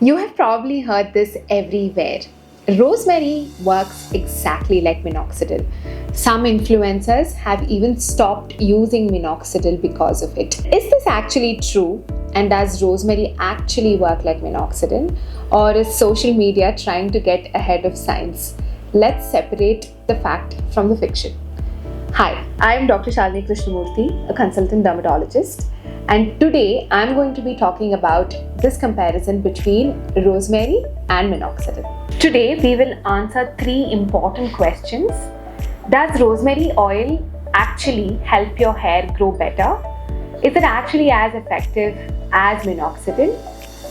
You have probably heard this everywhere. Rosemary works exactly like minoxidil. Some influencers have even stopped using minoxidil because of it. Is this actually true? And does rosemary actually work like minoxidil? Or is social media trying to get ahead of science? Let's separate the fact from the fiction. Hi, I am Dr. Shalini, a consultant dermatologist, and today I'm going to be talking about this comparison between rosemary and minoxidil. Today we will answer three important questions. Does rosemary oil actually help your hair grow better? Is it actually as effective as minoxidil?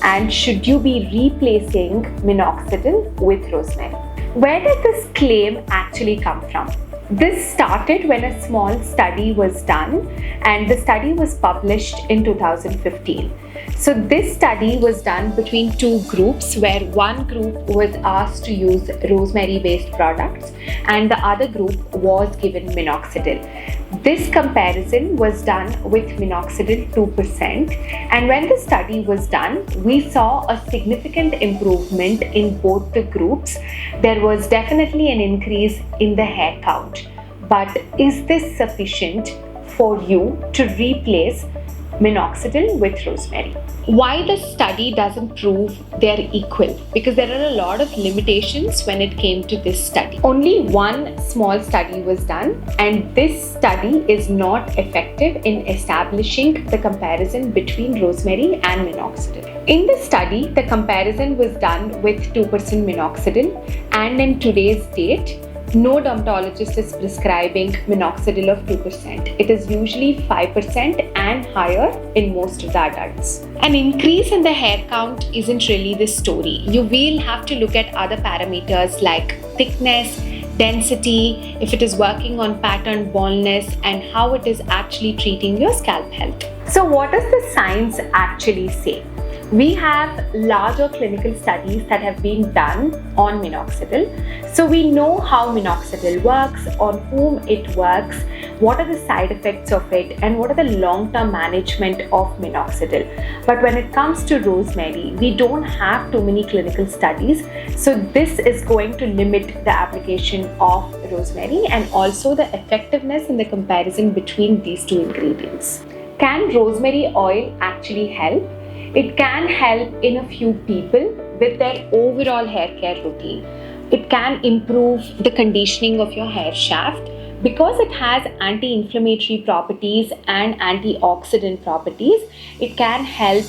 And should you be replacing minoxidil with rosemary? Where did this claim actually come from? This started when a small study was done, and the study was published in 2015. So this study was done between two groups, where one group was asked to use rosemary based products and the other group was given minoxidil. This comparison was done with minoxidil 2%, and when the study was done, we saw a significant improvement in both the groups. There was definitely an increase in the hair count. But is this sufficient for you to replace minoxidil with rosemary? Why the study doesn't prove they're equal? Because there are a lot of limitations when it came to this study. Only one small study was done, and this study is not effective in establishing the comparison between rosemary and minoxidil. In the study, the comparison was done with 2% minoxidil, and in today's date, no dermatologist is prescribing minoxidil of 2%. It is usually 5% and higher in most of the adults. An increase in the hair count isn't really the story. You will have to look at other parameters like thickness, density, if it is working on patterned baldness, and how it is actually treating your scalp health. So what does the science actually say? We have larger clinical studies that have been done on minoxidil. So we know how minoxidil works, on whom it works, what are the side effects of it, and what are the long-term management of minoxidil. But when it comes to rosemary, we don't have too many clinical studies. So this is going to limit the application of rosemary and also the effectiveness in the comparison between these two ingredients. Can rosemary oil actually help? It can help in a few people with their overall hair care routine. It can improve the conditioning of your hair shaft because it has anti-inflammatory properties and antioxidant properties. It can help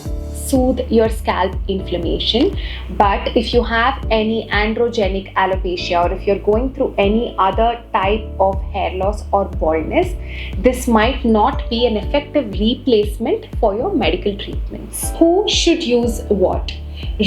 soothe your scalp inflammation. But if you have any androgenetic alopecia, or if you're going through any other type of hair loss or baldness, this might not be an effective replacement for your medical treatments. Who should use what?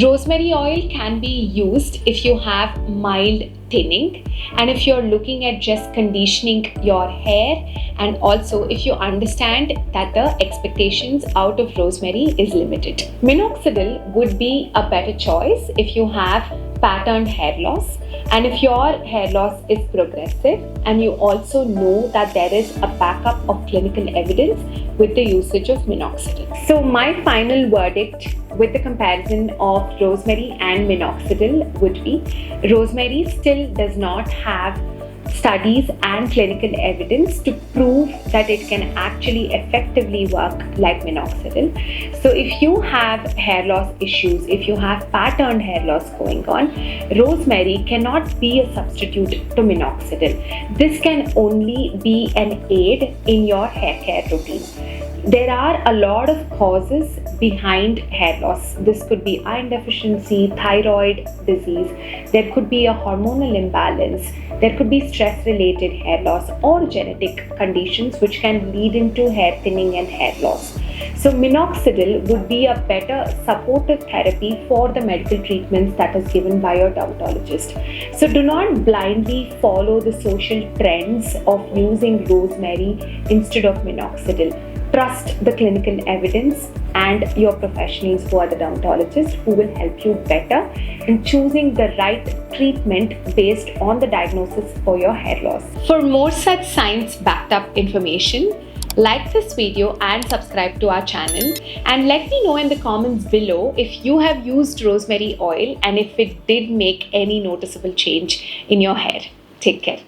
Rosemary oil can be used if you have mild thinning, and if you're looking at just conditioning your hair, and also if you understand that the expectations out of rosemary is limited. Minoxidil would be a better choice if you have patterned hair loss, and if your hair loss is progressive, and you also know that there is a backup of clinical evidence with the usage of minoxidil. So my final verdict with the comparison of rosemary and minoxidil would be rosemary still does not have studies and clinical evidence to prove that it can actually effectively work like minoxidil. So if you have hair loss issues, if you have patterned hair loss going on, rosemary cannot be a substitute to minoxidil. This can only be an aid in your hair care routine. There are a lot of causes behind hair loss. This could be iron deficiency, thyroid disease, there could be a hormonal imbalance, there could be stress-related hair loss or genetic conditions which can lead into hair thinning and hair loss. So minoxidil would be a better supportive therapy for the medical treatments that is given by your dermatologist. So do not blindly follow the social trends of using rosemary instead of minoxidil. Trust the clinical evidence and your professionals who are the dermatologists who will help you better in choosing the right treatment based on the diagnosis for your hair loss. For more such science backed up information, Like this video and subscribe to our channel, and let me know in the comments below if you have used rosemary oil and if it did make any noticeable change in your hair. Take care.